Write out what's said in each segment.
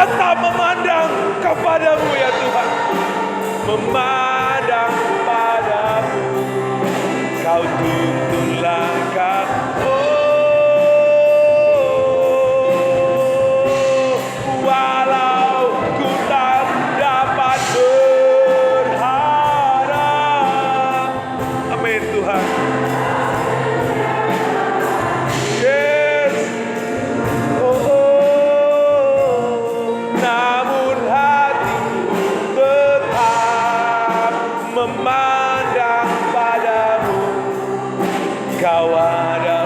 tetap memandang kepadamu ya Tuhan. Memandang padamu, Kau tuntun langkah. Walau ku tak dapat berharap. Amin Tuhan. Yes. Namun hatiku tetap memandang padamu. Kau ada,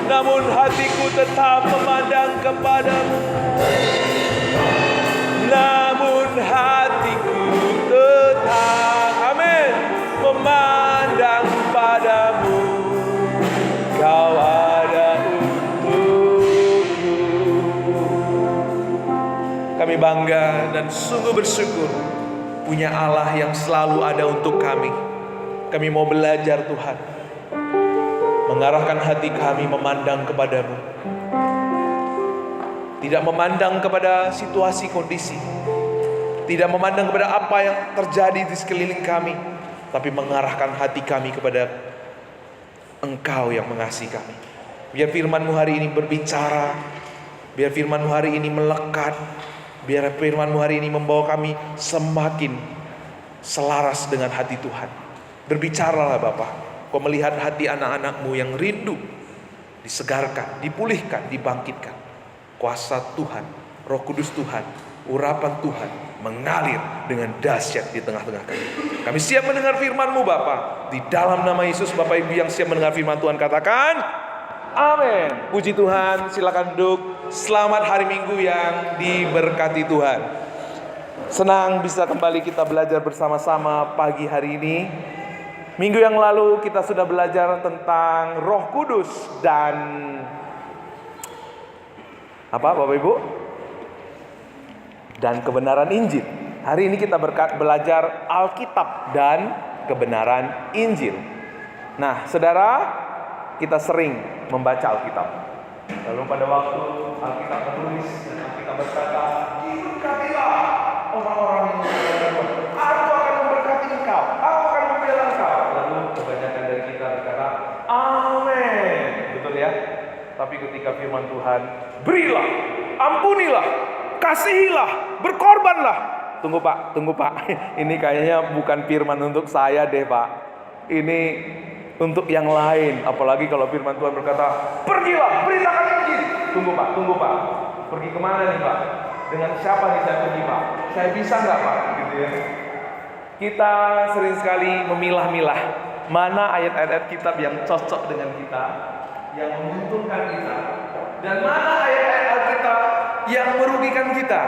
namun hatiku tetap memandang kepadamu. Namun hatiku tetap, amin, memandang padamu. Kau ada untukku. Kami bangga dan sungguh bersyukur punya Allah yang selalu ada untuk kami. Kami mau belajar Tuhan, mengarahkan hati kami memandang kepadamu. Tidak memandang kepada situasi kondisi, tidak memandang kepada apa yang terjadi di sekeliling kami, tapi mengarahkan hati kami kepada Engkau yang mengasihi kami. Biar firman-Mu hari ini berbicara, biar firman-Mu hari ini melekat, biar firman-Mu hari ini membawa kami semakin selaras dengan hati Tuhan. Berbicaralah Bapa, Kau melihat hati anak-anak-Mu yang rindu disegarkan, dipulihkan, dibangkitkan. Kuasa Tuhan, Roh Kudus Tuhan, urapan Tuhan mengalir dengan dahsyat di tengah-tengah kami. Kami siap mendengar firman-Mu Bapa. Di dalam nama Yesus, Bapak Ibu yang siap mendengar firman Tuhan katakan amin. Puji Tuhan, silakan duduk. Selamat hari Minggu yang diberkati Tuhan. Senang bisa kembali kita belajar bersama-sama pagi hari ini. Minggu yang lalu kita sudah belajar tentang Roh Kudus dan apa Bapak Ibu? Dan kebenaran Injil. Hari ini kita belajar Alkitab dan kebenaran Injil. Nah, saudara, kita sering membaca Alkitab. Lalu pada waktu Alkitab menulis dan Alkitab berkata, "Diberkatilah orang-orang yang berdoa. Aku akan memberkati engkau. Aku akan membela engkau." Lalu kebanyakan dari kita berkata, "Amin." Betul ya? Tapi ketika firman Tuhan, "Berilah, ampunilah, kasihilah, berkorbanlah." Tunggu Pak. Ini kayaknya bukan firman untuk saya deh Pak. Ini untuk yang lain. Apalagi kalau firman Tuhan berkata, "Pergilah, beritakan Injil." Tunggu Pak. Pergi kemana nih Pak? Dengan siapa nih saya pergi Pak? Saya bisa nggak Pak? Gitu ya. Kita sering sekali memilah-milah mana ayat-ayat kitab yang cocok dengan kita, yang menguntungkan kita, dan mana ayat-ayat Alkitab yang merugikan kita.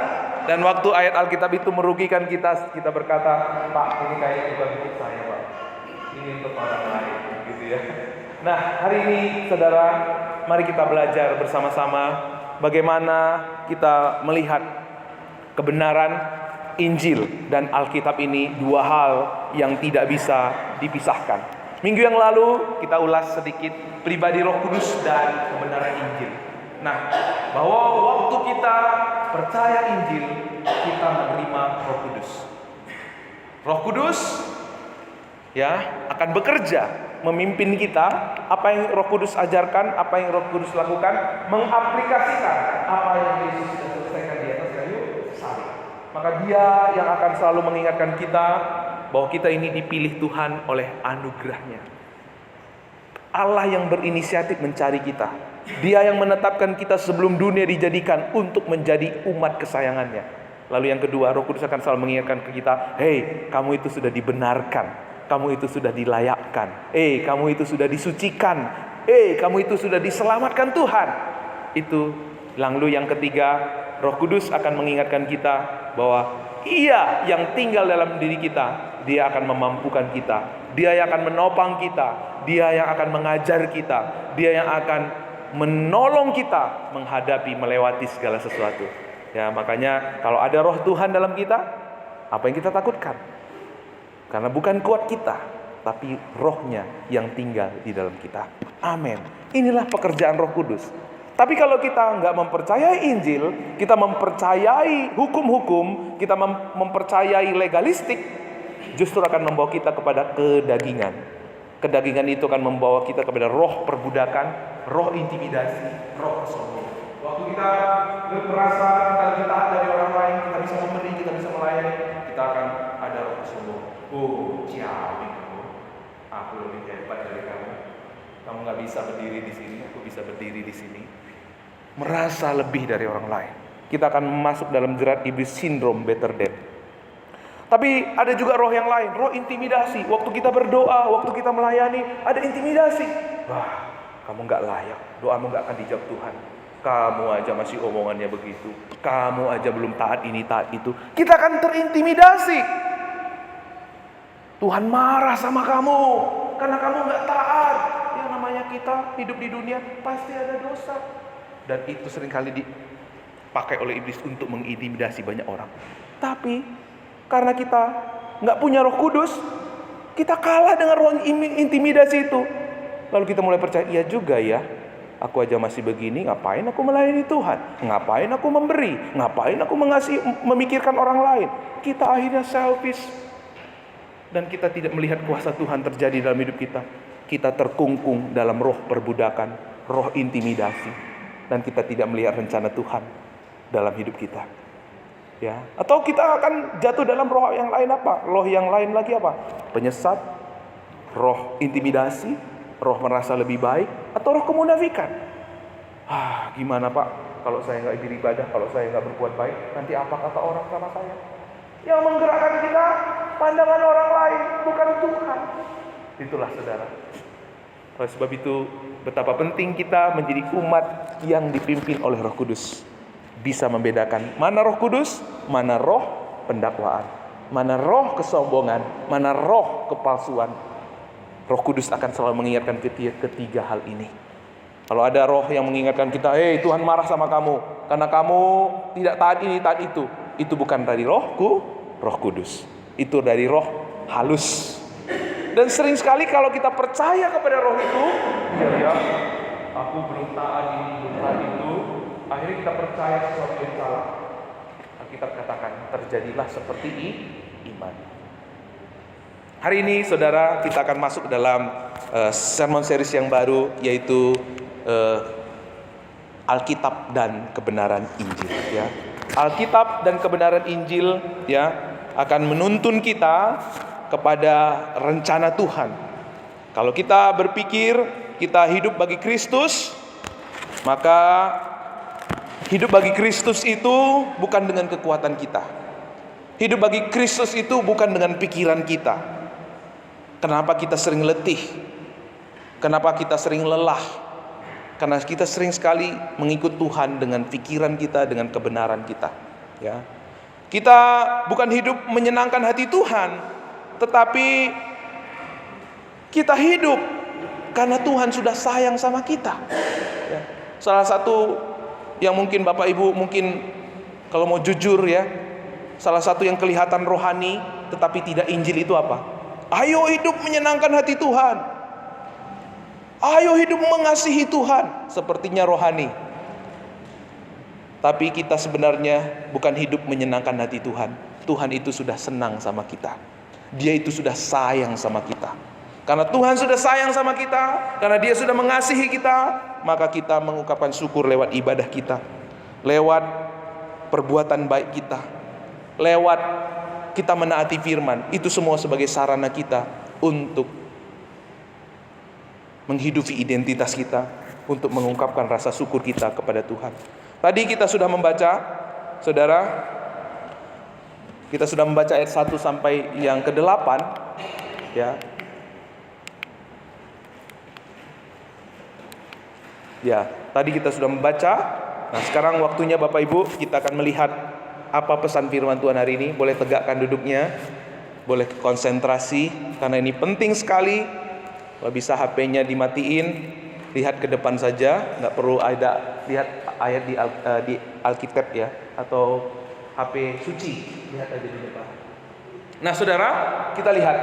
Dan waktu ayat Alkitab itu merugikan kita, kita berkata, "Pak, ini kayaknya bukan untuk saya Pak, ini untuk orang lain," gitu ya. Nah, hari ini saudara, mari kita belajar bersama-sama bagaimana kita melihat kebenaran Injil dan Alkitab ini, dua hal yang tidak bisa dipisahkan. Minggu yang lalu kita ulas sedikit pribadi Roh Kudus dan kebenaran Injil. Nah, bahwa waktu kita percaya Injil, kita menerima Roh Kudus. Roh Kudus ya akan bekerja memimpin kita. Apa yang Roh Kudus ajarkan, apa yang Roh Kudus lakukan, mengaplikasikan apa yang Yesus sudah selesaikan di atas kayu salib. Maka Dia yang akan selalu mengingatkan kita bahwa kita ini dipilih Tuhan oleh anugerahnya. Allah yang berinisiatif mencari kita. Dia yang menetapkan kita sebelum dunia dijadikan untuk menjadi umat kesayangannya. Lalu yang kedua, Roh Kudus akan selalu mengingatkan ke kita, "Hei, kamu itu sudah dibenarkan. Kamu itu sudah dilayakkan. Kamu itu sudah disucikan. Kamu itu sudah diselamatkan Tuhan." Itu. Lalu yang ketiga, Roh Kudus akan mengingatkan kita bahwa Ia yang tinggal dalam diri kita, Dia akan memampukan kita. Dia yang akan menopang kita. Dia yang akan mengajar kita. Dia yang akan menolong kita menghadapi, melewati segala sesuatu. Ya, makanya kalau ada Roh Tuhan dalam kita, apa yang kita takutkan? Karena bukan kuat kita, tapi Roh-Nya yang tinggal di dalam kita. Amin. Inilah pekerjaan Roh Kudus. Tapi kalau kita nggak mempercayai Injil, kita mempercayai hukum-hukum, kita mempercayai legalistik, justru akan membawa kita kepada kedagingan. Kedagingan itu akan membawa kita kepada roh perbudakan, roh intimidasi, roh kesombongan. Waktu kita merasa kita lebih taat dari orang lain, kita bisa memberi, kita bisa melayani, kita akan ada roh kesombongan. Oh, ciamik kamu. Aku lebih hebat dari kamu. Kamu nggak bisa berdiri di sini, aku bisa berdiri di sini. Merasa lebih dari orang lain. Kita akan masuk dalam jerat iblis sindrom better than. Tapi ada juga roh yang lain, roh intimidasi. Waktu kita berdoa, waktu kita melayani, ada intimidasi. Wah, kamu nggak layak, doamu nggak akan dijawab Tuhan. Kamu aja masih omongannya begitu. Kamu aja belum taat ini, taat itu. Kita akan terintimidasi. Tuhan marah sama kamu karena kamu nggak taat. Yang namanya kita hidup di dunia pasti ada dosa. Dan itu seringkali dipakai oleh iblis untuk mengintimidasi banyak orang. Tapi karena kita nggak punya Roh Kudus, kita kalah dengan roh intimidasi itu. Lalu kita mulai percaya, iya juga ya. Aku aja masih begini, ngapain aku melayani Tuhan? Ngapain aku memberi? Ngapain aku memikirkan orang lain? Kita akhirnya selfish. Dan kita tidak melihat kuasa Tuhan terjadi dalam hidup kita. Kita terkungkung dalam roh perbudakan, roh intimidasi. Dan kita tidak melihat rencana Tuhan dalam hidup kita. Ya, atau kita akan jatuh dalam roh yang lain apa? Roh yang lain lagi apa? Penyesat, roh intimidasi, roh merasa lebih baik, atau roh kemunafikan. Gimana Pak? Kalau saya nggak beribadah, kalau saya nggak berbuat baik, nanti apa kata orang sama saya? Yang menggerakkan kita pandangan orang lain, bukan Tuhan. Itulah saudara. Oleh sebab itu, betapa penting kita menjadi umat yang dipimpin oleh Roh Kudus. Bisa membedakan mana Roh Kudus, mana roh pendakwaan, mana roh kesombongan, mana roh kepalsuan. Roh Kudus akan selalu mengingatkan ketiga hal ini. Kalau ada roh yang mengingatkan kita, Tuhan marah sama kamu karena kamu tidak taat ini, taat itu bukan dari Rohku, Roh Kudus. Itu dari roh halus. Dan sering sekali kalau kita percaya kepada roh itu, ya, aku belum taat ini, belum taat itu, akhirnya kita percaya sesuatu yang salah. Alkitab katakan, terjadilah seperti iman. Hari ini saudara, kita akan masuk dalam sermon series yang baru, yaitu Alkitab dan kebenaran Injil. Ya. Alkitab dan kebenaran Injil ya akan menuntun kita kepada rencana Tuhan. Kalau kita berpikir kita hidup bagi Kristus, maka hidup bagi Kristus itu bukan dengan kekuatan kita. Hidup bagi Kristus itu bukan dengan pikiran kita. Kenapa kita sering letih? Kenapa kita sering lelah? Karena kita sering sekali mengikut Tuhan dengan pikiran kita, dengan kebenaran kita. Ya. Kita bukan hidup menyenangkan hati Tuhan, tetapi kita hidup karena Tuhan sudah sayang sama kita. Ya. Salah satu yang mungkin Bapak Ibu mungkin kalau mau jujur ya, salah satu yang kelihatan rohani tetapi tidak Injil itu apa? Ayo hidup menyenangkan hati Tuhan. Ayo hidup mengasihi Tuhan. Sepertinya rohani. Tapi kita sebenarnya bukan hidup menyenangkan hati Tuhan. Tuhan itu sudah senang sama kita. Dia itu sudah sayang sama kita. Karena Tuhan sudah sayang sama kita, karena Dia sudah mengasihi kita, maka kita mengungkapkan syukur lewat ibadah kita, lewat perbuatan baik kita, lewat kita menaati firman. Itu semua sebagai sarana kita untuk menghidupi identitas kita, untuk mengungkapkan rasa syukur kita kepada Tuhan. Tadi kita sudah membaca, saudara, kita sudah membaca ayat 1 sampai yang ke-8, ya. Ya, tadi kita sudah membaca. Nah, sekarang waktunya Bapak Ibu kita akan melihat apa pesan firman Tuhan hari ini. Boleh tegakkan duduknya, boleh konsentrasi karena ini penting sekali. Kalau bisa HP-nya dimatiin, lihat ke depan saja, nggak perlu ada lihat ayat di Alkitab ya, atau HP suci, lihat aja di depan. Nah, saudara, kita lihat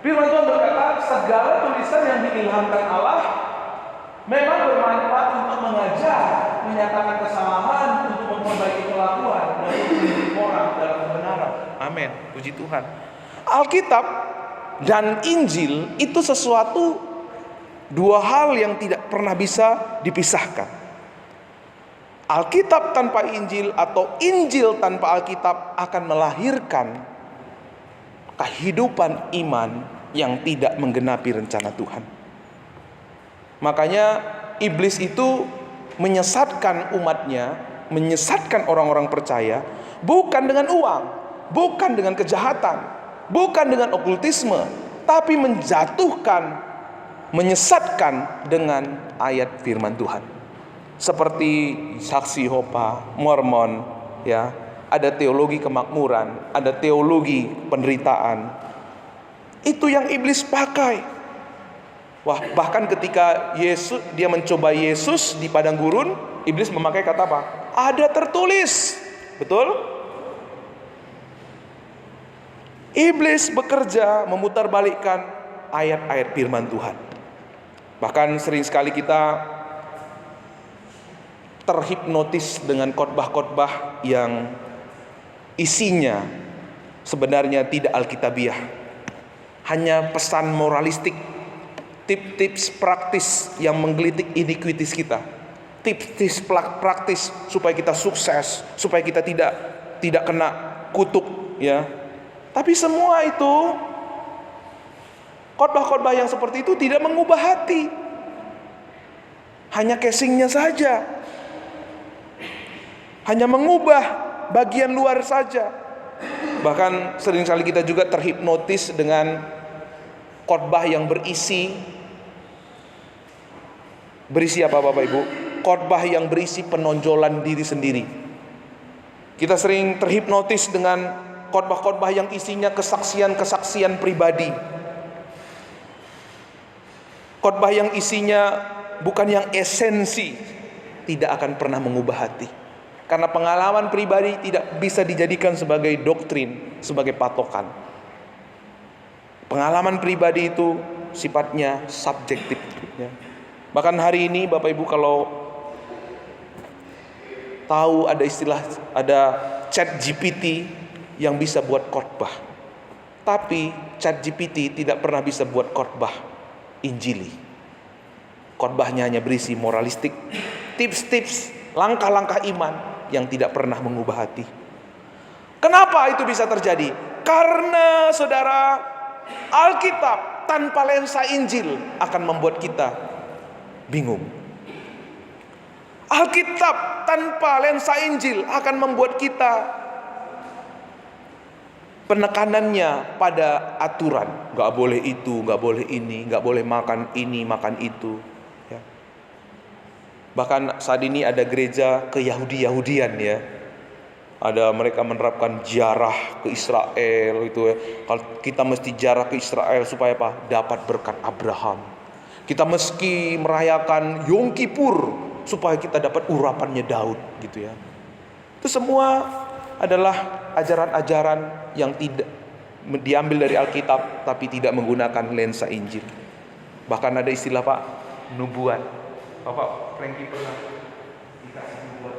firman Tuhan berkata, segala tulisan yang diilhamkan Allah Memang bermanfaat untuk mengajar, menyatakan kesalahan, untuk memperbaiki kelakuan, dan untuk mendidik orang dalam kebenaran. Amin. Puji Tuhan. Alkitab dan Injil itu sesuatu, dua hal yang tidak pernah bisa dipisahkan. Alkitab tanpa Injil atau Injil tanpa Alkitab akan melahirkan kehidupan iman yang tidak menggenapi rencana Tuhan. Makanya iblis itu menyesatkan umatnya, menyesatkan orang-orang percaya, bukan dengan uang, bukan dengan kejahatan, bukan dengan okultisme, tapi menjatuhkan, menyesatkan dengan ayat firman Tuhan. Seperti saksi Yehova, Mormon, ya, ada teologi kemakmuran, ada teologi penderitaan. Itu yang iblis pakai. Wah, bahkan ketika Yesus, dia mencoba Yesus di padang gurun, iblis memakai kata apa? Ada tertulis. Betul? Iblis bekerja memutarbalikkan ayat-ayat firman Tuhan. Bahkan sering sekali kita terhipnotis dengan khotbah-khotbah yang isinya sebenarnya tidak alkitabiah. Hanya pesan moralistik, tips-tips praktis yang menggelitik iniquities kita, tips-tips praktis supaya kita sukses, supaya kita tidak kena kutuk, ya. Tapi semua itu, khotbah-khotbah yang seperti itu tidak mengubah hati, hanya casingnya saja, hanya mengubah bagian luar saja. Bahkan sering kali kita juga terhipnotis dengan khotbah yang berisi apa Bapak Ibu? Khotbah yang berisi penonjolan diri sendiri. Kita sering terhipnotis dengan khotbah-khotbah yang isinya kesaksian-kesaksian pribadi. Khotbah yang isinya bukan yang esensi, tidak akan pernah mengubah hati. Karena pengalaman pribadi tidak bisa dijadikan sebagai doktrin, sebagai patokan. Pengalaman pribadi itu sifatnya subjektif, ya. Bahkan hari ini Bapak Ibu kalau tahu ada istilah, ada ChatGPT yang bisa buat khotbah. Tapi ChatGPT tidak pernah bisa buat khotbah Injili. Khotbahnya hanya berisi moralistik, tips-tips, langkah-langkah iman yang tidak pernah mengubah hati. Kenapa itu bisa terjadi? Karena saudara, Alkitab tanpa lensa Injil akan membuat kita bingung. Alkitab tanpa lensa Injil akan membuat kita penekanannya pada aturan. Gak boleh itu, gak boleh ini, gak boleh makan ini, makan itu, ya. Bahkan saat ini ada gereja ke-Yahudi-Yahudian, ya. Ada mereka menerapkan ziarah ke Israel itu, ya. Kalau kita mesti ziarah ke Israel supaya apa? Dapat berkat Abraham. Kita mesti merayakan Yom Kippur supaya kita dapat urapannya Daud, gitu, ya. Itu semua adalah ajaran-ajaran yang tidak diambil dari Alkitab tapi tidak menggunakan lensa Injil. Bahkan ada istilah Pak, nubuat. Bapak Frankie pernah dikasih nubuat.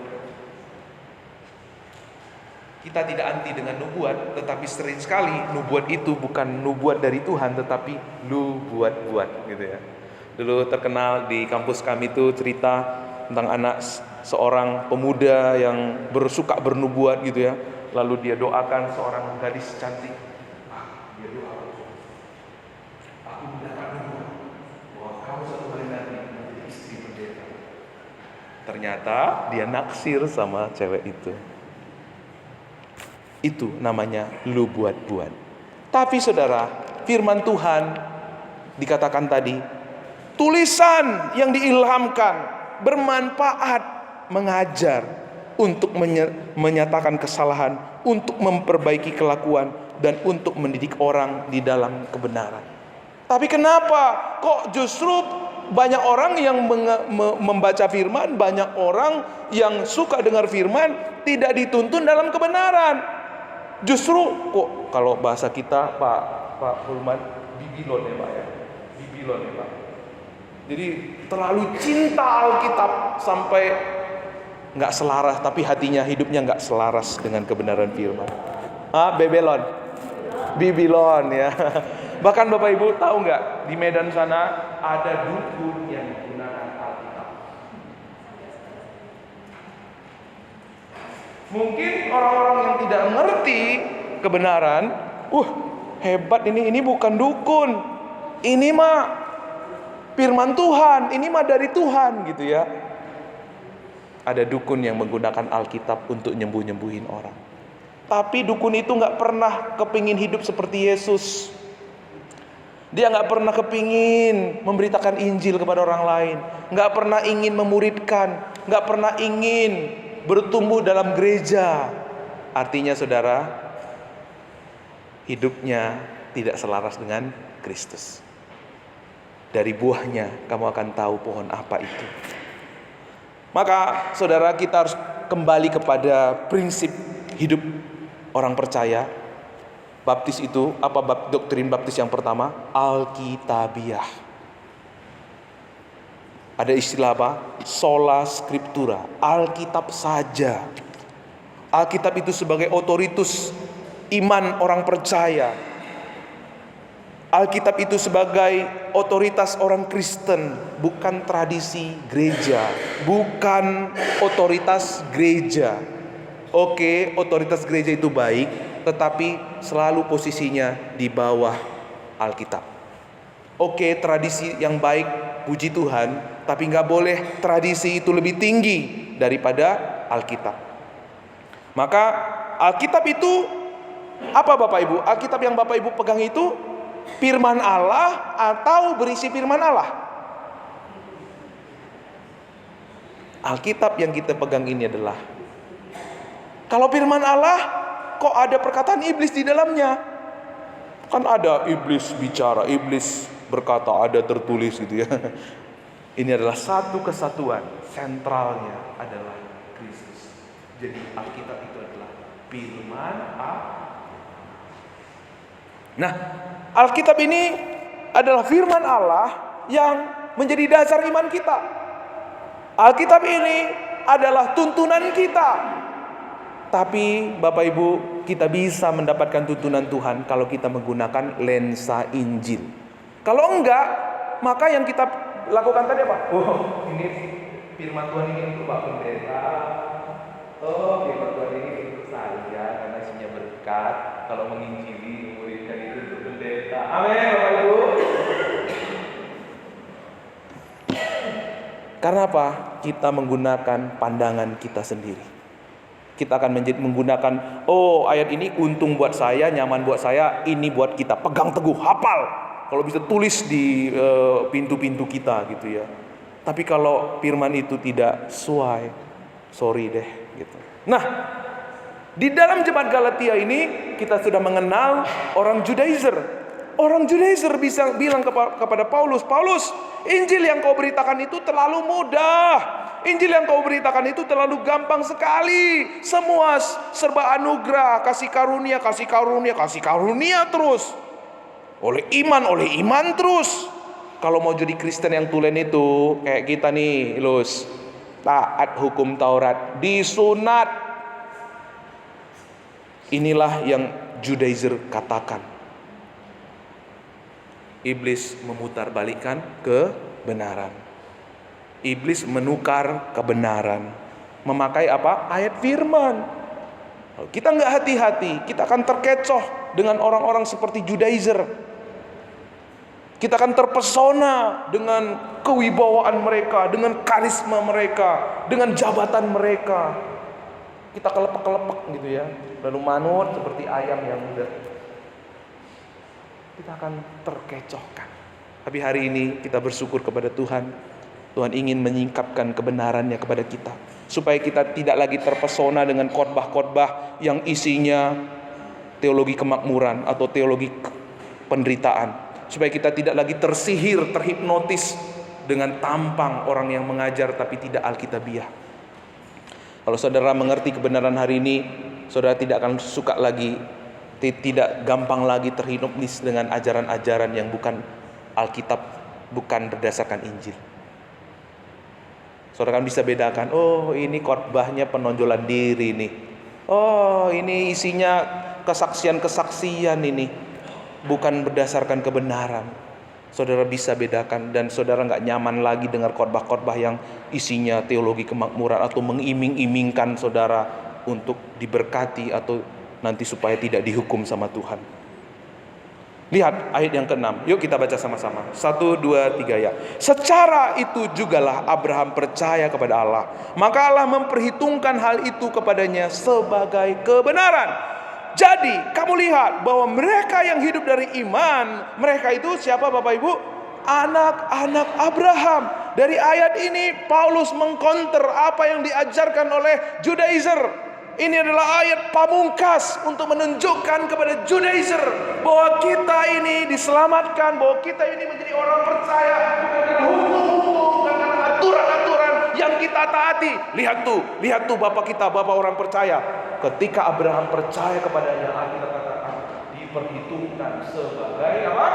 Kita tidak anti dengan nubuat, tetapi sering sekali nubuat itu bukan nubuat dari Tuhan tetapi lu buat-buat, gitu, ya. Dulu terkenal di kampus kami itu cerita tentang anak seorang pemuda yang bersuka bernubuat, gitu, ya. Lalu dia doakan seorang gadis cantik. Dia doa, aku mendapat nubuat bahwa kamu suatu hari nanti menjadi istri pendeta. Ternyata dia naksir sama cewek itu. Itu namanya lu buat-buat. Tapi saudara, firman Tuhan dikatakan tadi, tulisan yang diilhamkan, bermanfaat, mengajar, untuk menyatakan kesalahan, untuk memperbaiki kelakuan, dan untuk mendidik orang di dalam kebenaran. Tapi kenapa kok justru banyak orang yang membaca firman, banyak orang yang suka dengar firman tidak dituntun dalam kebenaran? Justru kok kalau bahasa kita Pak Hulman, bibilon, ya Pak, ya. Bibilon, ya Pak. Jadi terlalu cinta Alkitab sampai nggak selaras, tapi hatinya, hidupnya nggak selaras dengan kebenaran firman. Bibilon ya. Bahkan Bapak Ibu tahu nggak, di Medan sana ada dukun yang menggunakan Alkitab. Mungkin orang-orang yang tidak mengerti kebenaran, hebat ini bukan dukun, ini mah firman Tuhan, ini mah dari Tuhan gitu ya. Ada dukun yang menggunakan Alkitab untuk nyembuh-nyembuhin orang. Tapi dukun itu gak pernah kepingin hidup seperti Yesus. Dia gak pernah kepingin memberitakan Injil kepada orang lain, gak pernah ingin memuridkan, gak pernah ingin bertumbuh dalam gereja. Artinya saudara, hidupnya tidak selaras dengan Kristus. Dari buahnya kamu akan tahu pohon apa itu. Maka saudara, kita harus kembali kepada prinsip hidup orang percaya. Baptis itu apa? Doktrin baptis yang pertama, Alkitabiah. Ada istilah apa? Sola Scriptura, Alkitab saja. Alkitab itu sebagai otoritas iman orang percaya. Alkitab itu sebagai otoritas orang Kristen, bukan tradisi gereja, bukan otoritas gereja. Oke, otoritas gereja itu baik, tetapi selalu posisinya di bawah Alkitab. Oke, tradisi yang baik, puji Tuhan, tapi nggak boleh tradisi itu lebih tinggi daripada Alkitab. Maka Alkitab itu apa Bapak Ibu? Alkitab yang Bapak Ibu pegang itu firman Allah atau berisi firman Allah? Alkitab yang kita pegang ini adalah, kalau firman Allah kok ada perkataan iblis di dalamnya? Kan ada iblis bicara, iblis berkata, ada tertulis gitu ya. Ini adalah satu kesatuan, sentralnya adalah Kristus. Jadi Alkitab itu adalah firman Allah. Nah, Alkitab ini adalah firman Allah yang menjadi dasar iman kita. Alkitab ini adalah tuntunan kita. Tapi Bapak Ibu, kita bisa mendapatkan tuntunan Tuhan kalau kita menggunakan lensa Injil. Kalau enggak, maka yang kita lakukan tadi apa? Ini firman Tuhan ini untuk Pak Pendeta. Firman Tuhan ini untuk saya karena isinya berkat. Kalau menginjili, muridkan itu untuk pendeta. Amin Bapak Ibu. Karena apa? Kita menggunakan pandangan kita sendiri. Kita akan menggunakan, ayat ini untung buat saya, nyaman buat saya, ini buat kita. Pegang teguh, hafal. Kalau bisa tulis di pintu-pintu kita gitu ya. Tapi kalau firman itu tidak sesuai, sorry deh gitu. Nah, di dalam jemaat Galatia ini kita sudah mengenal orang Judaizer. Orang Judaizer bisa bilang kepada Paulus, Injil yang kau beritakan itu terlalu mudah. Injil yang kau beritakan itu terlalu gampang sekali. Semua serba anugerah, kasih karunia terus. Oleh iman terus. Kalau mau jadi Kristen yang tulen itu kayak kita nih, Lus, taat hukum Taurat, disunat. Inilah yang Judaizer katakan. Iblis memutarbalikkan kebenaran. Iblis menukar kebenaran. Memakai apa? Ayat firman. Kalau kita nggak hati-hati, kita akan terkecoh dengan orang-orang seperti Judaizer. Kita akan terpesona dengan kewibawaan mereka, dengan karisma mereka, dengan jabatan mereka. Kita kelepek-kelepek gitu ya, lalu manut seperti ayam yang muda. Kita akan terkecohkan. Tapi hari ini kita bersyukur kepada Tuhan. Tuhan ingin menyingkapkan kebenarannya kepada kita, supaya kita tidak lagi terpesona dengan khotbah-khotbah yang isinya teologi kemakmuran atau teologi penderitaan. Supaya kita tidak lagi tersihir, terhipnotis dengan tampang orang yang mengajar tapi tidak alkitabiah. Kalau saudara mengerti kebenaran hari ini, saudara tidak akan suka lagi, tidak gampang lagi terhipnotis dengan ajaran-ajaran yang bukan Alkitab, bukan berdasarkan Injil. Saudara kan bisa bedakan, oh ini khotbahnya penonjolan diri nih. Oh ini isinya kesaksian-kesaksian ini, bukan berdasarkan kebenaran. Saudara bisa bedakan, dan saudara nggak nyaman lagi dengar khotbah-khotbah yang isinya teologi kemakmuran atau mengiming-imingkan saudara untuk diberkati atau nanti supaya tidak dihukum sama Tuhan. Lihat ayat yang ke-6. Yuk kita baca sama-sama. 1, 2, 3 ya. Secara itu jugalah Abraham percaya kepada Allah, maka Allah memperhitungkan hal itu kepadanya sebagai kebenaran. Jadi kamu lihat bahwa mereka yang hidup dari iman, mereka itu siapa Bapak Ibu? Anak-anak Abraham. Dari ayat ini Paulus mengkonter apa yang diajarkan oleh Judaizer. Ini adalah ayat pamungkas untuk menunjukkan kepada Judaizer bahwa kita ini diselamatkan, bahwa kita ini menjadi orang percaya bukan karena hukum-hukum, bukan karena aturan-aturan yang kita taati. Lihat tuh Bapak kita, Bapak orang percaya. Ketika Abraham percaya kepadanya, Alkitab katakan diperhitungkan sebagai apa?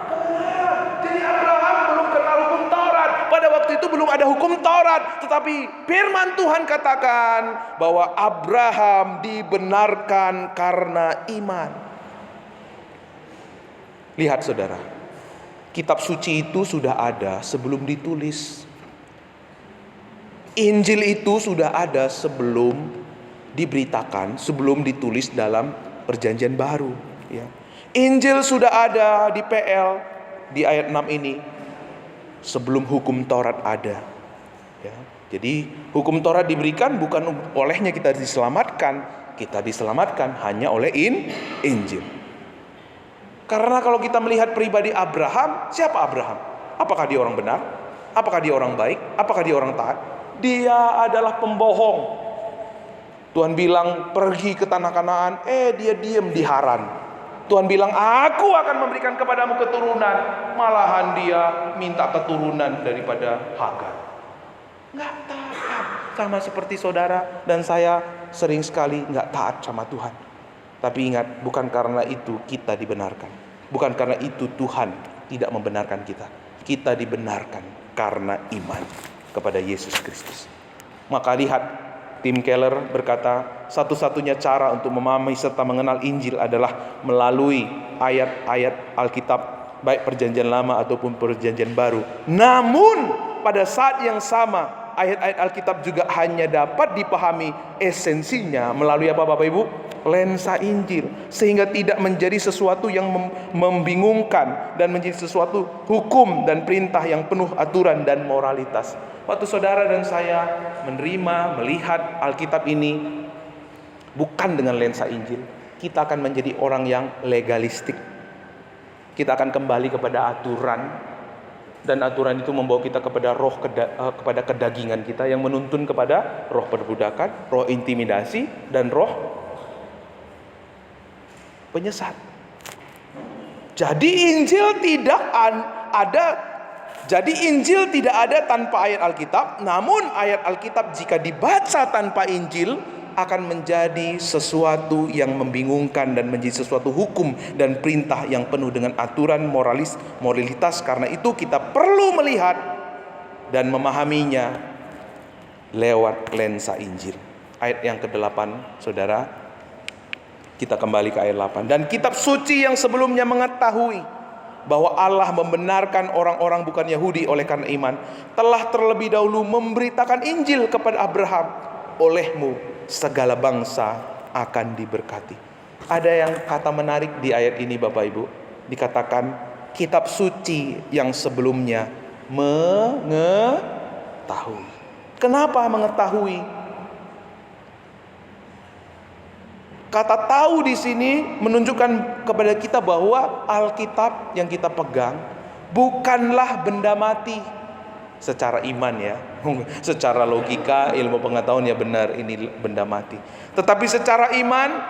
Kebenaran. Jadi Abraham belum kenal hukum Taurat. Pada waktu itu belum ada hukum Taurat, tetapi firman Tuhan katakan bahwa Abraham dibenarkan karena iman. Lihat saudara, kitab suci itu sudah ada sebelum ditulis. Injil itu sudah ada sebelum diberitakan, sebelum ditulis dalam perjanjian baru ya. Injil sudah ada di PL di ayat 6 ini sebelum hukum Taurat ada ya. Jadi hukum Taurat diberikan bukan olehnya kita diselamatkan, kita diselamatkan hanya oleh Injil. Karena kalau kita melihat pribadi Abraham, siapa Abraham? Apakah dia orang benar? Apakah dia orang baik? Apakah dia orang taat? Dia adalah pembohong. Tuhan bilang pergi ke tanah Kanaan, dia diam di Haran. Tuhan bilang aku akan memberikan kepadamu keturunan, malahan dia minta keturunan daripada Hagar. Nggak taat. Sama seperti saudara dan saya sering sekali nggak taat sama Tuhan. Tapi ingat, bukan karena itu kita dibenarkan. Bukan karena itu Tuhan tidak membenarkan kita. Kita dibenarkan karena iman kepada Yesus Kristus. Maka lihat, Tim Keller berkata, satu-satunya cara untuk memahami serta mengenal Injil adalah melalui ayat-ayat Alkitab, baik perjanjian lama ataupun perjanjian baru. Namun pada saat yang sama, ayat-ayat Alkitab juga hanya dapat dipahami esensinya melalui apa Bapak Ibu? Lensa Injil. Sehingga tidak menjadi sesuatu yang membingungkan dan menjadi sesuatu hukum dan perintah yang penuh aturan dan moralitas. Waktu saudara dan saya menerima, melihat Alkitab ini bukan dengan lensa Injil, kita akan menjadi orang yang legalistik. Kita akan kembali kepada aturan, dan aturan itu membawa kita kepada kepada kedagingan kita yang menuntun kepada roh perbudakan, roh intimidasi, dan roh penyesat. Jadi Injil tidak ada. Jadi Injil tidak ada tanpa ayat Alkitab. Namun ayat Alkitab jika dibaca tanpa Injil akan menjadi sesuatu yang membingungkan dan menjadi sesuatu hukum dan perintah yang penuh dengan aturan moralitas. Karena itu kita perlu melihat dan memahaminya lewat lensa Injil. Ayat yang ke-8, saudara, kita kembali ke ayat 8. Dan kitab suci yang sebelumnya mengetahui bahwa Allah membenarkan orang-orang bukan Yahudi oleh karena iman, telah terlebih dahulu memberitakan Injil kepada Abraham, olehmu segala bangsa akan diberkati. Ada yang kata menarik di ayat ini Bapak Ibu, dikatakan kitab suci yang sebelumnya mengetahui. Kenapa mengetahui? Kata tahu di sini menunjukkan kepada kita bahwa Alkitab yang kita pegang bukanlah benda mati secara iman ya. Secara logika, ilmu pengetahuan ya benar ini benda mati. Tetapi secara iman,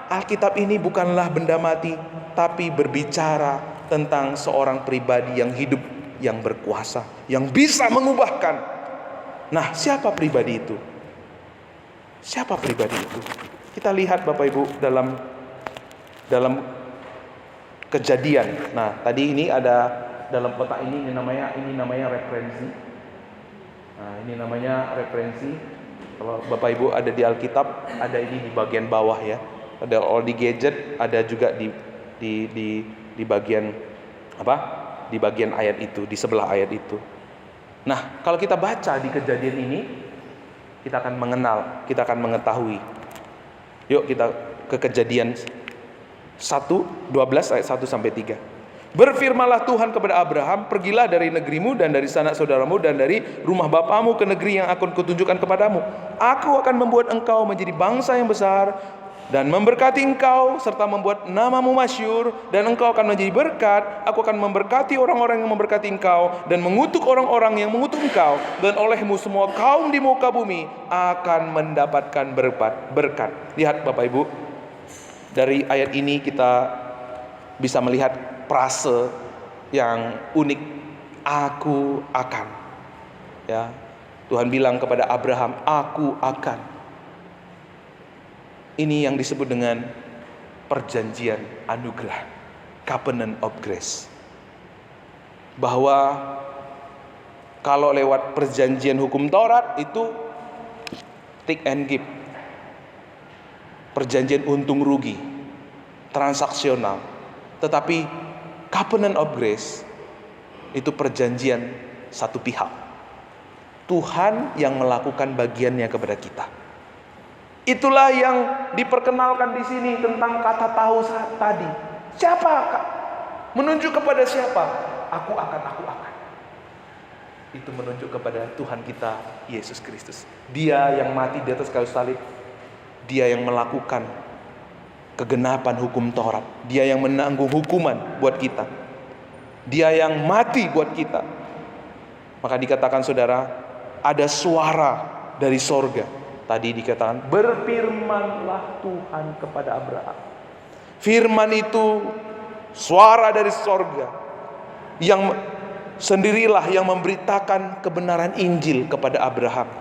Alkitab ini bukanlah benda mati, tapi berbicara tentang seorang pribadi yang hidup, yang berkuasa, yang bisa mengubahkan. Nah, siapa pribadi itu? Siapa pribadi itu? Kita lihat Bapak Ibu dalam Kejadian. Nah, tadi ini ada dalam kotak ini namanya referensi. Nah, ini namanya referensi. Kalau Bapak Ibu ada di Alkitab, ada ini di bagian bawah ya. Ada all di gadget, ada juga di bagian apa? Di bagian ayat itu, di sebelah ayat itu. Nah, kalau kita baca di Kejadian ini, kita akan mengenal, kita akan mengetahui. Yuk kita ke Kejadian 1:12 ayat 1 sampai 3. Berfirmanlah Tuhan kepada Abraham, pergilah dari negerimu dan dari sanak saudaramu dan dari rumah bapamu ke negeri yang akan kutunjukkan kepadamu. Aku akan membuat engkau menjadi bangsa yang besar dan memberkati engkau serta membuat namamu masyhur, dan engkau akan menjadi berkat. Aku akan memberkati orang-orang yang memberkati engkau dan mengutuk orang-orang yang mengutuk engkau, dan olehmu semua kaum di muka bumi akan mendapatkan berkat. Lihat Bapak Ibu, dari ayat ini kita bisa melihat frase yang unik, aku akan. Ya, Tuhan bilang kepada Abraham, aku akan. Ini yang disebut dengan perjanjian anugerah, covenant of grace. Bahwa kalau lewat perjanjian hukum Taurat itu take and give, perjanjian untung rugi, transaksional. Tetapi covenant of grace itu perjanjian satu pihak. Tuhan yang melakukan bagiannya kepada kita. Itulah yang diperkenalkan di sini tentang kata tahu tadi. Siapa? Menunjuk kepada siapa? Aku akan. Itu menunjuk kepada Tuhan kita Yesus Kristus. Dia yang mati di atas kayu salib. Dia yang melakukan kegenapan hukum Taurat. Dia yang menanggung hukuman buat kita. Dia yang mati buat kita. Maka dikatakan saudara, ada suara dari sorga. Tadi dikatakan, berfirmanlah Tuhan kepada Abraham. Firman itu suara dari sorga, yang sendirilah yang memberitakan kebenaran Injil kepada Abraham.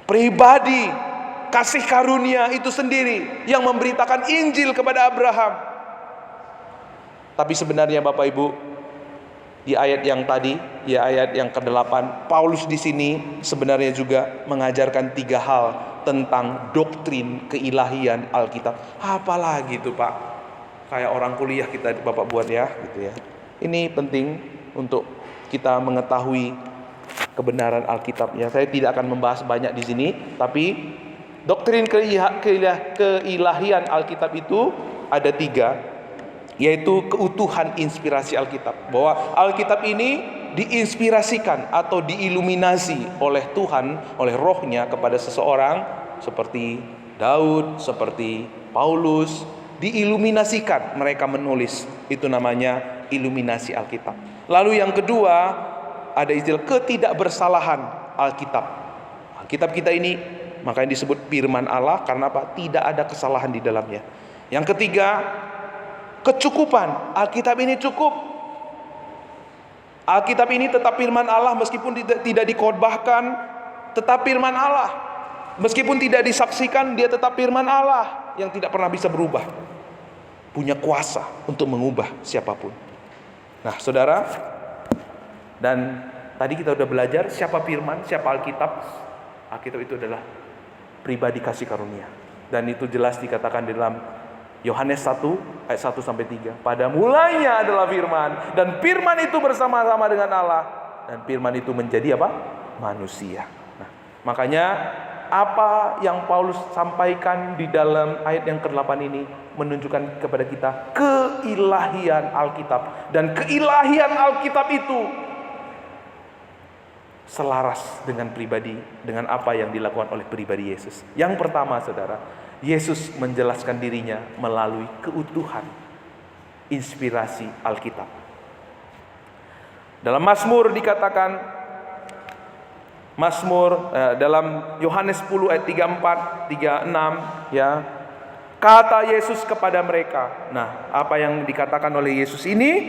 Pribadi kasih karunia itu sendiri yang memberitakan Injil kepada Abraham. Tapi sebenarnya Bapak Ibu, di ayat yang tadi, ya ayat yang ke-8, Paulus di sini sebenarnya juga mengajarkan 3 hal tentang doktrin keilahian Alkitab. Apalagi itu Pak? Kayak orang kuliah kita Bapak buat ya, gitu ya. Ini penting untuk kita mengetahui kebenaran Alkitab. Ya, saya tidak akan membahas banyak di sini, tapi doktrin keilahian Alkitab itu ada 3. Yaitu keutuhan inspirasi Alkitab. Bahwa Alkitab ini diinspirasikan atau diiluminasi oleh Tuhan, oleh rohnya kepada seseorang seperti Daud, seperti Paulus. Diiluminasikan mereka menulis. Itu namanya iluminasi Alkitab. Lalu yang kedua, ada istilah ketidakbersalahan Alkitab. Alkitab kita ini makanya disebut firman Allah, karena apa? Tidak ada kesalahan di dalamnya. Yang ketiga, kecukupan. Alkitab ini cukup. Alkitab ini tetap firman Allah meskipun tidak dikhotbahkan, tetap firman Allah. Meskipun tidak disaksikan, dia tetap firman Allah yang tidak pernah bisa berubah. Punya kuasa untuk mengubah siapapun. Nah, saudara, dan tadi kita sudah belajar siapa firman, siapa Alkitab. Alkitab itu adalah pribadi kasih karunia. Dan itu jelas dikatakan di dalam Yohanes 1 ayat 1 sampai 3. Pada mulanya adalah firman, dan firman itu bersama-sama dengan Allah, dan firman itu menjadi apa? Manusia. Nah, makanya apa yang Paulus sampaikan di dalam ayat yang ke-8 ini menunjukkan kepada kita keilahian Alkitab, dan keilahian Alkitab itu selaras dengan pribadi, dengan apa yang dilakukan oleh pribadi Yesus. Yang pertama, saudara, Yesus menjelaskan dirinya melalui keutuhan inspirasi Alkitab. Dalam Mazmur dikatakan, dalam Yohanes 10 ayat 34, 36 ya, kata Yesus kepada mereka. Nah, apa yang dikatakan oleh Yesus ini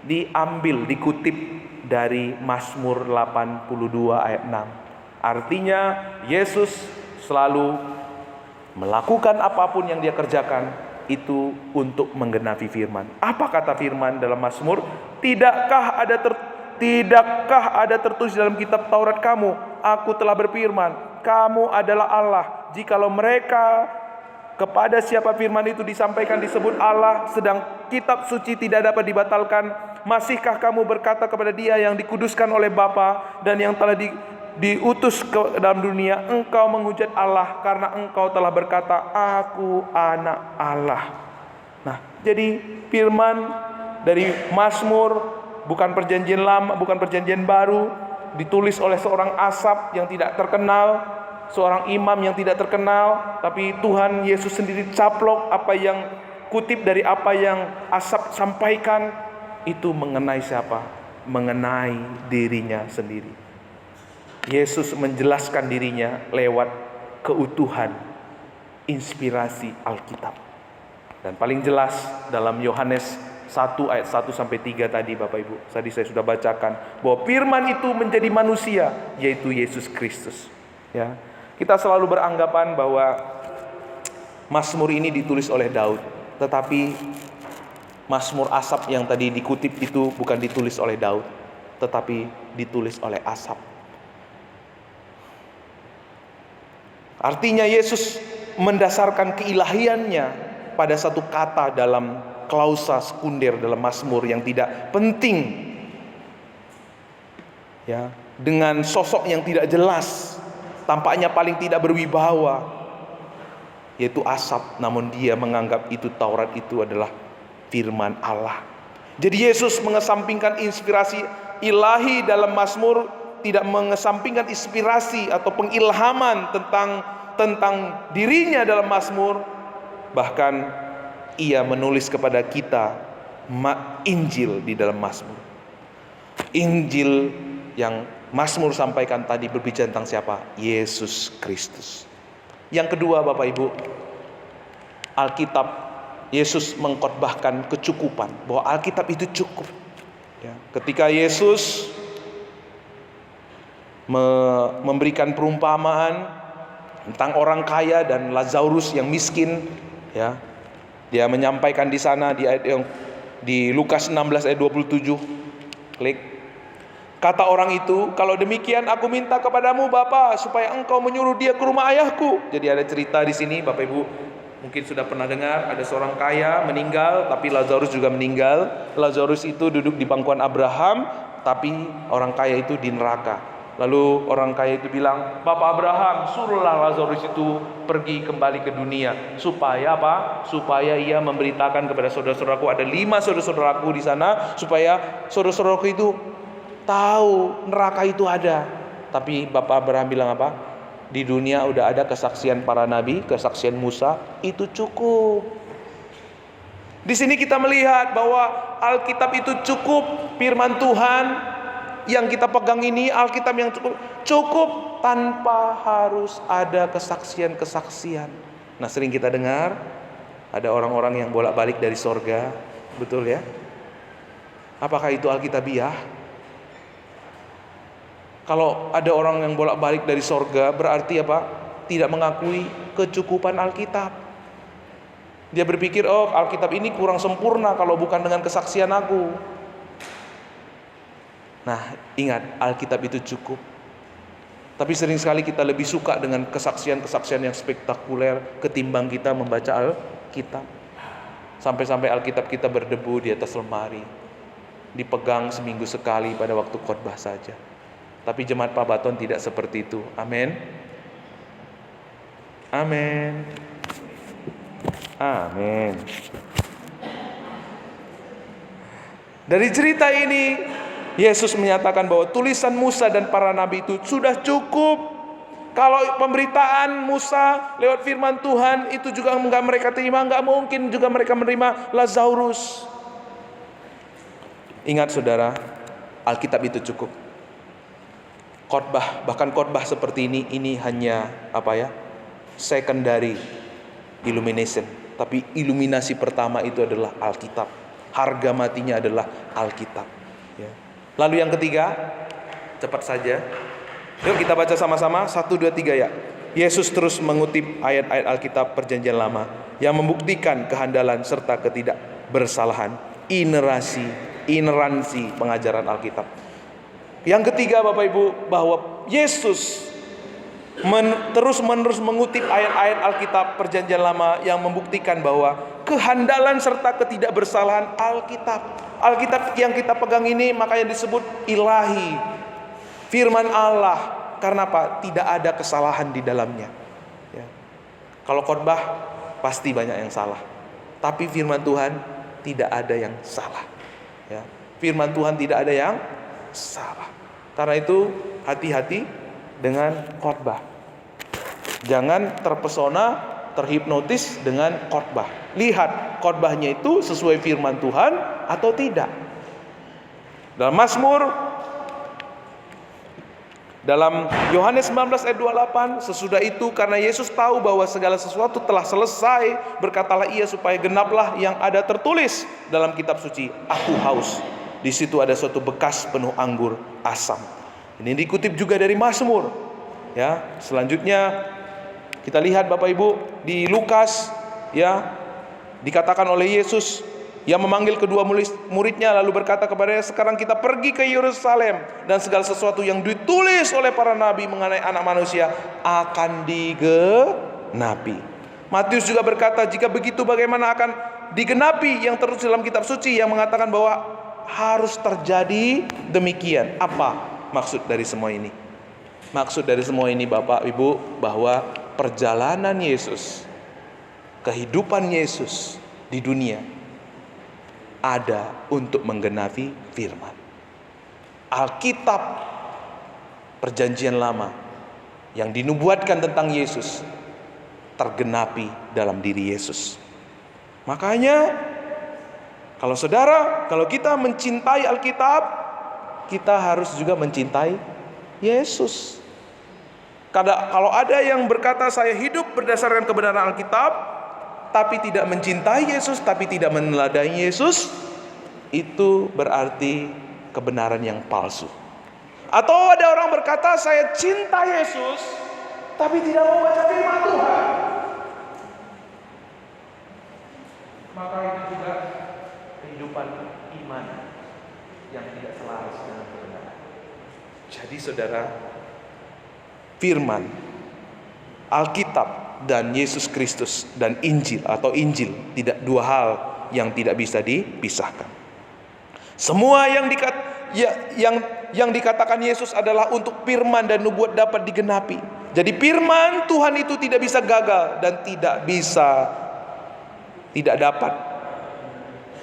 diambil, dikutip dari Mazmur 82 ayat 6. Artinya Yesus selalu melakukan apapun yang dia kerjakan itu untuk menggenapi firman. Apa kata firman dalam Mazmur? Tidakkah ada tertulis dalam kitab Taurat kamu, aku telah berfirman, kamu adalah Allah. Jikalau mereka kepada siapa firman itu disampaikan disebut Allah, sedang kitab suci tidak dapat dibatalkan, masihkah kamu berkata kepada dia yang dikuduskan oleh Bapa dan yang telah diutus ke dalam dunia, engkau menghujat Allah karena engkau telah berkata, aku anak Allah. Nah, jadi firman dari Mazmur bukan perjanjian lama, bukan perjanjian baru, ditulis oleh seorang Asaf yang tidak terkenal, seorang imam yang tidak terkenal, tapi Tuhan Yesus sendiri caplok apa yang kutip dari apa yang Asaf sampaikan, itu mengenai siapa? Mengenai dirinya sendiri. Yesus menjelaskan dirinya lewat keutuhan inspirasi Alkitab. Dan paling jelas dalam Yohanes 1 ayat 1 sampai 3 tadi Bapak Ibu, tadi saya sudah bacakan bahwa firman itu menjadi manusia, yaitu Yesus Kristus. Ya. Kita selalu beranggapan bahwa Mazmur ini ditulis oleh Daud, tetapi Mazmur Asaf yang tadi dikutip itu bukan ditulis oleh Daud, tetapi ditulis oleh Asaf. Artinya Yesus mendasarkan keilahiannya pada satu kata dalam klausa sekunder dalam Mazmur yang tidak penting, ya, dengan sosok yang tidak jelas, tampaknya paling tidak berwibawa, yaitu Asaf. Namun dia menganggap itu Taurat itu adalah firman Allah. Jadi Yesus mengesampingkan inspirasi ilahi dalam Mazmur, tidak mengesampingkan inspirasi atau pengilhaman tentang dirinya dalam Mazmur. Bahkan ia menulis kepada kita Injil di dalam Mazmur. Injil yang Mazmur sampaikan tadi berbicara tentang siapa? Yesus Kristus. Yang kedua Bapak Ibu, Alkitab, Yesus mengkhotbahkan kecukupan, bahwa Alkitab itu cukup. Ya, ketika Yesus memberikan perumpamaan tentang orang kaya dan Lazarus yang miskin, ya, dia menyampaikan di sana di ayat yang di Lukas 16 ayat 27. Klik. Kata orang itu, kalau demikian aku minta kepadamu Bapa, supaya engkau menyuruh dia ke rumah ayahku. Jadi ada cerita di sini Bapak Ibu, mungkin sudah pernah dengar, ada seorang kaya meninggal, tapi Lazarus juga meninggal. Lazarus itu duduk di pangkuan Abraham, tapi orang kaya itu di neraka. Lalu orang kaya itu bilang, Bapak Abraham, suruhlah Lazarus itu pergi kembali ke dunia. Supaya apa? Supaya ia memberitakan kepada saudara-saudaraku, ada 5 saudara-saudaraku di sana, supaya saudara-saudaraku itu tahu neraka itu ada. Tapi Bapak Abraham bilang apa? Di dunia udah ada kesaksian para nabi, kesaksian Musa, itu cukup. Di sini kita melihat bahwa Alkitab itu cukup, firman Tuhan yang kita pegang ini, Alkitab yang cukup tanpa harus ada kesaksian-kesaksian. Nah, sering kita dengar ada orang-orang yang bolak-balik dari sorga, betul ya? Apakah itu Alkitabiah? Kalau ada orang yang bolak-balik dari sorga, berarti apa? Tidak mengakui kecukupan Alkitab. Dia berpikir, oh Alkitab ini kurang sempurna kalau bukan dengan kesaksian aku. Nah, ingat, Alkitab itu cukup. Tapi sering sekali kita lebih suka dengan kesaksian-kesaksian yang spektakuler ketimbang kita membaca Alkitab. Sampai-sampai Alkitab kita berdebu di atas lemari, dipegang seminggu sekali pada waktu khotbah saja. Tapi jemaat Pabaton tidak seperti itu. Amin. Amin. Amin. Dari cerita ini Yesus menyatakan bahwa tulisan Musa dan para nabi itu sudah cukup. Kalau pemberitaan Musa lewat firman Tuhan itu juga enggak mereka terima, enggak mungkin juga mereka menerima Lazarus. Ingat saudara, Alkitab itu cukup. Khotbah, bahkan khotbah seperti ini hanya apa ya? Secondary illumination. Tapi iluminasi pertama itu adalah Alkitab. Harga matinya adalah Alkitab. Ya. Lalu yang ketiga, cepat saja. Yuk kita baca sama-sama, 1, 2, 3 ya. Yesus terus mengutip ayat-ayat Alkitab Perjanjian Lama. yang membuktikan kehandalan serta ketidakbersalahan, ineransi pengajaran Alkitab. Yang ketiga Bapak Ibu, bahwa Yesus terus-menerus mengutip ayat-ayat Alkitab Perjanjian Lama yang membuktikan bahwa kehandalan serta ketidakbersalahan Alkitab. Alkitab yang kita pegang ini makanya disebut ilahi, firman Allah. Karena apa? Tidak ada kesalahan di dalamnya. Ya. Kalau khotbah pasti banyak yang salah, tapi firman Tuhan tidak ada yang salah. Ya. Firman Tuhan tidak ada yang salah. Karena itu hati-hati dengan khotbah. Jangan terpesona, terhipnotis dengan khotbah. Lihat khotbahnya itu sesuai firman Tuhan atau tidak. Dalam Yohanes 19 ayat 28, sesudah itu karena Yesus tahu bahwa segala sesuatu telah selesai, berkatalah ia supaya genaplah yang ada tertulis dalam kitab suci, aku haus. Di situ ada suatu bekas penuh anggur asam. Ini dikutip juga dari Mazmur. Ya, selanjutnya kita lihat Bapak Ibu di Lukas, ya, dikatakan oleh Yesus yang memanggil kedua muridnya lalu berkata kepadanya, sekarang kita pergi ke Yerusalem dan segala sesuatu yang ditulis oleh para nabi mengenai anak manusia akan digenapi. Matius juga berkata, jika begitu bagaimana akan digenapi yang tertulis dalam kitab suci yang mengatakan bahwa harus terjadi demikian. Apa maksud dari semua ini? Maksud dari semua ini Bapak Ibu, bahwa perjalanan Yesus, kehidupan Yesus di dunia ada untuk menggenapi firman. Alkitab Perjanjian Lama yang dinubuatkan tentang Yesus tergenapi dalam diri Yesus. Makanya kalau kita mencintai Alkitab, kita harus juga mencintai Yesus. Kalau ada yang berkata saya hidup berdasarkan kebenaran Alkitab tapi tidak mencintai Yesus, tapi tidak meneladani Yesus, itu berarti kebenaran yang palsu. Atau ada orang berkata saya cinta Yesus tapi tidak mau baca firman Tuhan, maka itu juga kehidupan iman yang tidak selaras dengan kebenaran. Jadi saudara, firman Alkitab dan Yesus Kristus dan Injil atau Injil tidak dua hal yang tidak bisa dipisahkan. Semua yang dikatakan Yesus adalah untuk firman dan nubuat dapat digenapi. Jadi firman Tuhan itu tidak bisa gagal dan tidak dapat.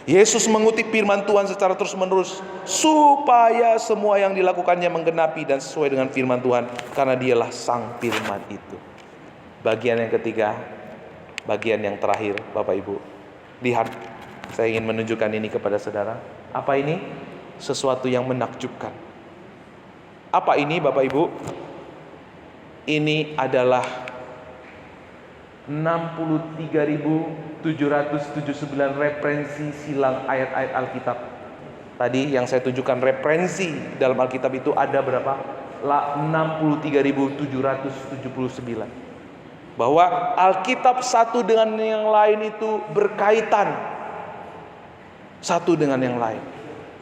Yesus mengutip firman Tuhan secara terus-menerus supaya semua yang dilakukannya menggenapi dan sesuai dengan firman Tuhan, karena dialah sang firman itu. Bagian yang ketiga, bagian yang terakhir Bapak Ibu. Lihat, saya ingin menunjukkan ini kepada saudara. Apa ini? Sesuatu yang menakjubkan. Apa ini Bapak Ibu? Ini adalah 63.779 referensi silang ayat-ayat Alkitab. Tadi yang saya tunjukkan referensi dalam Alkitab itu ada berapa? 63.779. Bahwa Alkitab satu dengan yang lain itu berkaitan, satu dengan yang lain.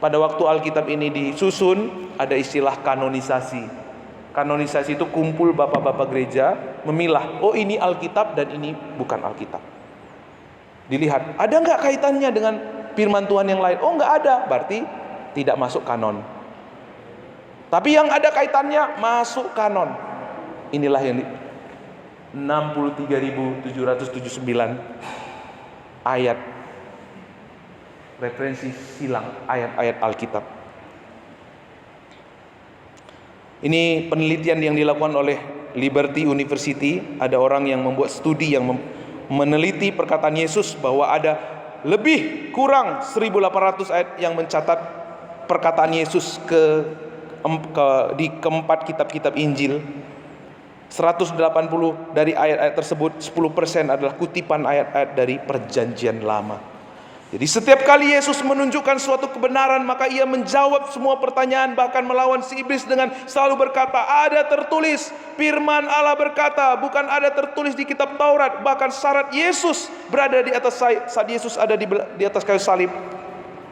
Pada waktu Alkitab ini disusun, ada istilah kanonisasi. Kanonisasi itu kumpul bapak-bapak gereja memilah, oh ini Alkitab dan ini bukan Alkitab. Dilihat, ada nggak kaitannya dengan firman Tuhan yang lain? Oh nggak ada, berarti tidak masuk kanon. Tapi yang ada kaitannya masuk kanon. Inilah yang 63.779 ayat referensi silang ayat-ayat Alkitab. Ini penelitian yang dilakukan oleh Liberty University. Ada orang yang membuat studi yang meneliti perkataan Yesus bahwa ada lebih kurang 1.800 ayat yang mencatat perkataan Yesus di keempat kitab-kitab Injil. 180 dari ayat-ayat tersebut, 10% adalah kutipan ayat-ayat dari Perjanjian Lama. Jadi setiap kali Yesus menunjukkan suatu kebenaran, maka ia menjawab semua pertanyaan, bahkan melawan si iblis dengan selalu berkata, ada tertulis, firman Allah berkata, bukan ada tertulis di kitab Taurat. Bahkan syarat Yesus berada di atas saat Yesus ada di atas kayu salib,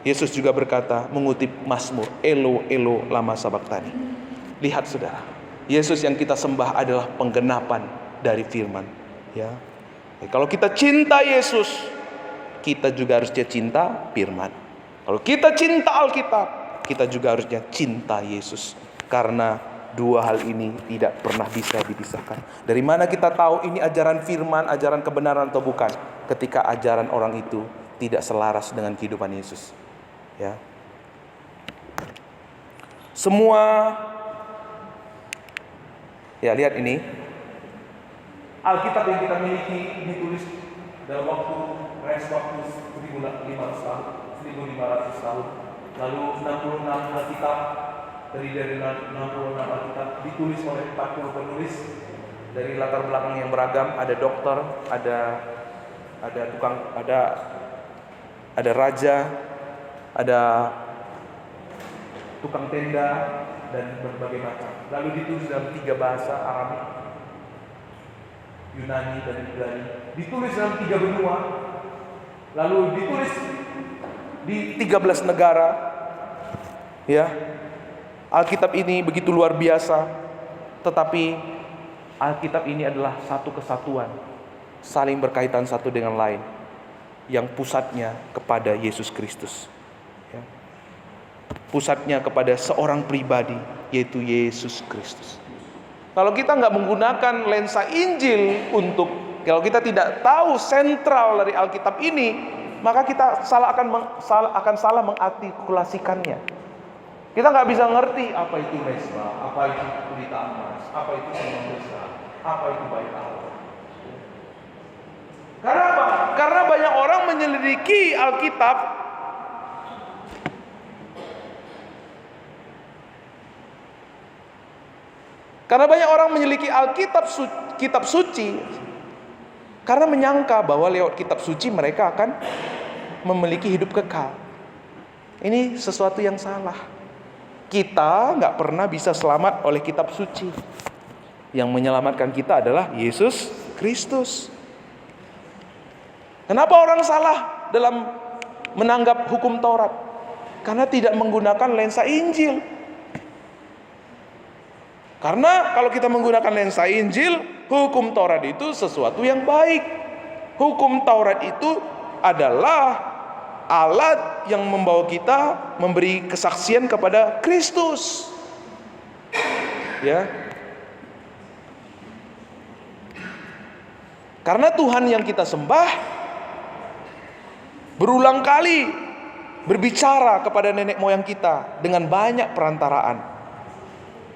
Yesus juga berkata, mengutip Mazmur, Elo Elo lama sabachthani. Lihat saudara, Yesus yang kita sembah adalah penggenapan dari firman. Ya, kalau kita cinta Yesus, kita juga harusnya cinta firman. Kalau kita cinta Alkitab, kita juga harusnya cinta Yesus. Karena dua hal ini tidak pernah bisa dipisahkan. Dari mana kita tahu ini ajaran firman, ajaran kebenaran atau bukan? Ketika ajaran orang itu tidak selaras dengan kehidupan Yesus. Ya. Semua, ya lihat ini, Alkitab yang kita miliki ditulis dalam waktu 1.500 tahun, 1.500 tahun. Lalu 66 Alkitab, dari 66 Alkitab ditulis oleh 40 penulis dari latar belakang yang beragam. Ada dokter, ada tukang, ada raja, ada tukang tenda, dan berbagai macam. Lalu ditulis dalam 3 bahasa, Aramik, Yunani, dan Ibrani. Ditulis dalam 3 benua. Lalu ditulis di 13 negara. Ya, Alkitab ini begitu luar biasa. Tetapi Alkitab ini adalah satu kesatuan, saling berkaitan satu dengan lain, yang pusatnya kepada Yesus Kristus. Ya. Pusatnya kepada seorang pribadi, yaitu Yesus Kristus. Kalau kita nggak menggunakan lensa Injil kalau kita tidak tahu sentral dari Alkitab ini, maka kita akan salah mengartikulasikannya. Kita nggak bisa ngerti apa itu mesbah, apa itu pelita emas, apa itu semua besar, apa itu bait Allah. Karena apa? Karena banyak orang menyelidiki Alkitab kitab suci, karena menyangka bahwa lewat kitab suci mereka akan memiliki hidup kekal. Ini sesuatu yang salah. Kita nggak pernah bisa selamat oleh kitab suci. Yang menyelamatkan kita adalah Yesus Kristus. Kenapa orang salah dalam menanggap hukum Taurat? Karena tidak menggunakan lensa Injil. Karena kalau kita menggunakan lensa Injil, hukum Taurat itu sesuatu yang baik. Hukum Taurat itu adalah alat yang membawa kita memberi kesaksian kepada Kristus. Ya. Karena Tuhan yang kita sembah berulang kali berbicara kepada nenek moyang kita dengan banyak perantaraan.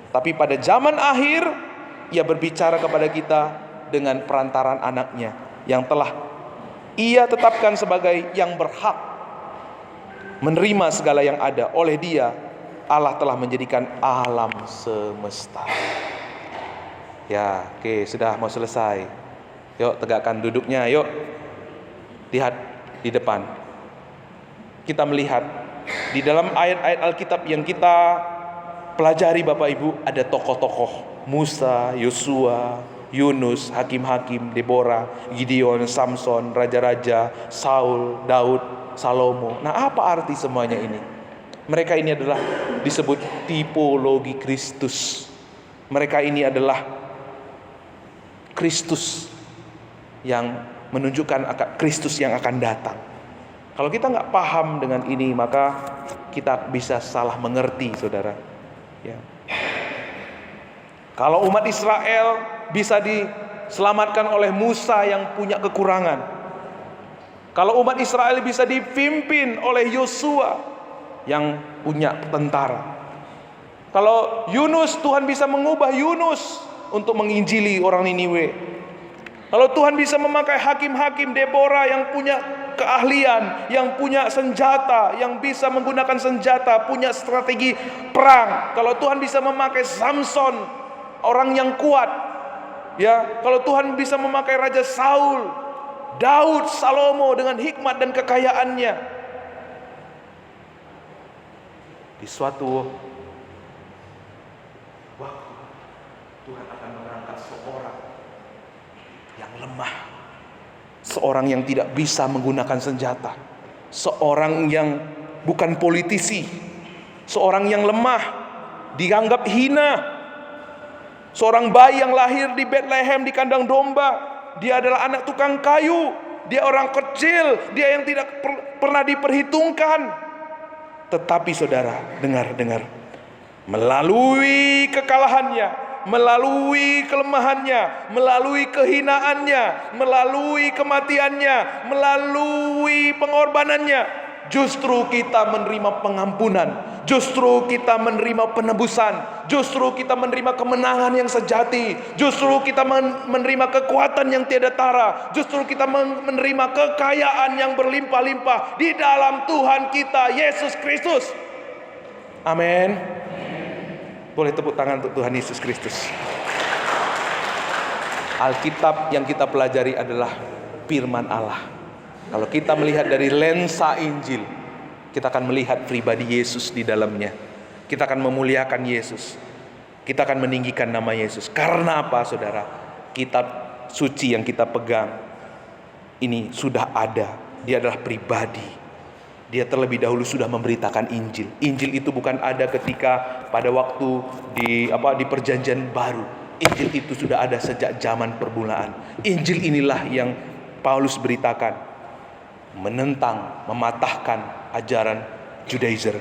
Tapi pada zaman akhir, ia berbicara kepada kita dengan perantaran anaknya yang telah ia tetapkan sebagai yang berhak menerima segala yang ada. Oleh dia, Allah telah menjadikan alam semesta. Ya, oke, sudah mau selesai. Yuk, tegakkan duduknya, yuk. Lihat di depan. Kita melihat di dalam ayat-ayat Alkitab yang kita pelajari, Bapak Ibu, ada tokoh-tokoh Musa, Yosua, Yunus, Hakim-hakim, Deborah, Gideon, Samson, raja-raja, Saul, Daud, Salomo. Nah, apa arti semuanya ini? Mereka ini adalah disebut tipologi Kristus. Mereka ini adalah Kristus yang menunjukkan Kristus yang akan datang. Kalau kita nggak paham dengan ini, maka kita bisa salah mengerti, saudara. Ya. Kalau umat Israel bisa diselamatkan oleh Musa yang punya kekurangan, kalau umat Israel bisa dipimpin oleh Yosua yang punya tentara, kalau Yunus, Tuhan bisa mengubah Yunus untuk menginjili orang Niniwe, kalau Tuhan bisa memakai hakim-hakim Deborah yang punya keahlian, yang punya senjata, yang bisa menggunakan senjata, punya strategi perang. Kalau Tuhan bisa memakai Samson, orang yang kuat, ya. Kalau Tuhan bisa memakai Raja Saul, Daud, Salomo dengan hikmat dan kekayaannya. Di suatu waktu Tuhan akan mengangkat seorang yang lemah, seorang yang tidak bisa menggunakan senjata, seorang yang bukan politisi, seorang yang lemah, dianggap hina, seorang bayi yang lahir di Bethlehem di kandang domba. Dia adalah anak tukang kayu, dia orang kecil, dia yang tidak pernah diperhitungkan. Tetapi saudara, dengar, melalui kekalahannya, melalui kelemahannya, melalui kehinaannya, melalui kematiannya, melalui pengorbanannya, justru kita menerima pengampunan, justru kita menerima penebusan, justru kita menerima kemenangan yang sejati, justru kita menerima kekuatan yang tiada tara, justru kita menerima kekayaan yang berlimpah-limpah di dalam Tuhan kita Yesus Kristus. Amin. Boleh tepuk tangan untuk Tuhan Yesus Kristus. Alkitab yang kita pelajari adalah firman Allah. Kalau kita melihat dari lensa Injil, kita akan melihat pribadi Yesus di dalamnya. Kita akan memuliakan Yesus. Kita akan meninggikan nama Yesus. Karena apa, saudara? Kitab suci yang kita pegang ini sudah ada. Dia adalah pribadi. Dia terlebih dahulu sudah memberitakan Injil. Injil itu bukan ada ketika pada waktu di Perjanjian Baru. Injil itu sudah ada sejak zaman permulaan. Injil inilah yang Paulus beritakan, menentang, mematahkan ajaran Judaizer.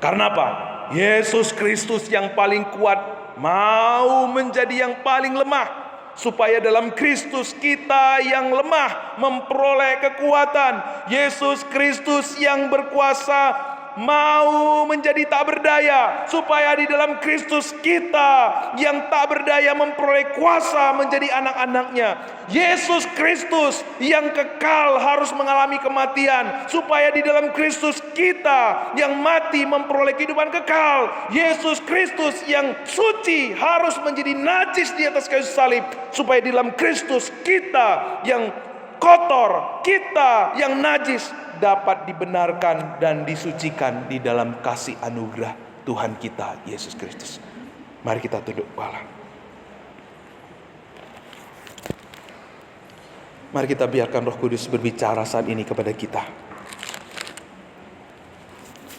Karena apa? Yesus Kristus yang paling kuat mau menjadi yang paling lemah, supaya dalam Kristus kita yang lemah memperoleh kekuatan. Yesus Kristus yang berkuasa mau menjadi tak berdaya, supaya di dalam Kristus kita yang tak berdaya memperoleh kuasa menjadi anak-anaknya. Yesus Kristus yang kekal harus mengalami kematian, supaya di dalam Kristus kita yang mati memperoleh kehidupan kekal. Yesus Kristus yang suci harus menjadi najis di atas kayu salib, supaya di dalam Kristus kita yang kotor, kita yang najis dapat dibenarkan dan disucikan di dalam kasih anugerah Tuhan kita Yesus Kristus. Mari kita tunduk kepala. Mari kita biarkan Roh Kudus berbicara saat ini kepada kita.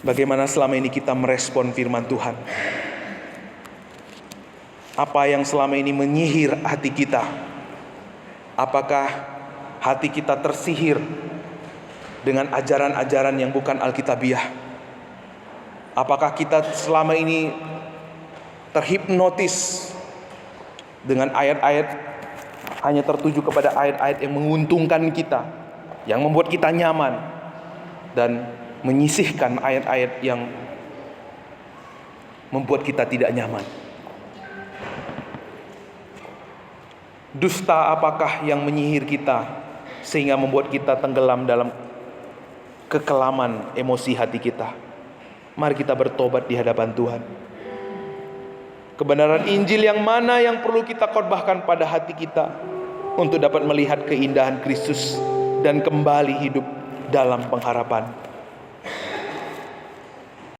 Bagaimana selama ini kita merespon firman Tuhan? Apa yang selama ini menyihir hati kita? Apakah hati kita tersihir dengan ajaran-ajaran yang bukan Alkitabiah? Apakah kita selama ini terhipnotis dengan ayat-ayat, hanya tertuju kepada ayat-ayat yang menguntungkan kita, yang membuat kita nyaman, dan menyisihkan ayat-ayat yang membuat kita tidak nyaman? Dusta apakah yang menyihir kita sehingga membuat kita tenggelam dalam kekelaman emosi hati kita? Mari kita bertobat di hadapan Tuhan. Kebenaran Injil yang mana yang perlu kita khotbahkan pada hati kita untuk dapat melihat keindahan Kristus dan kembali hidup dalam pengharapan?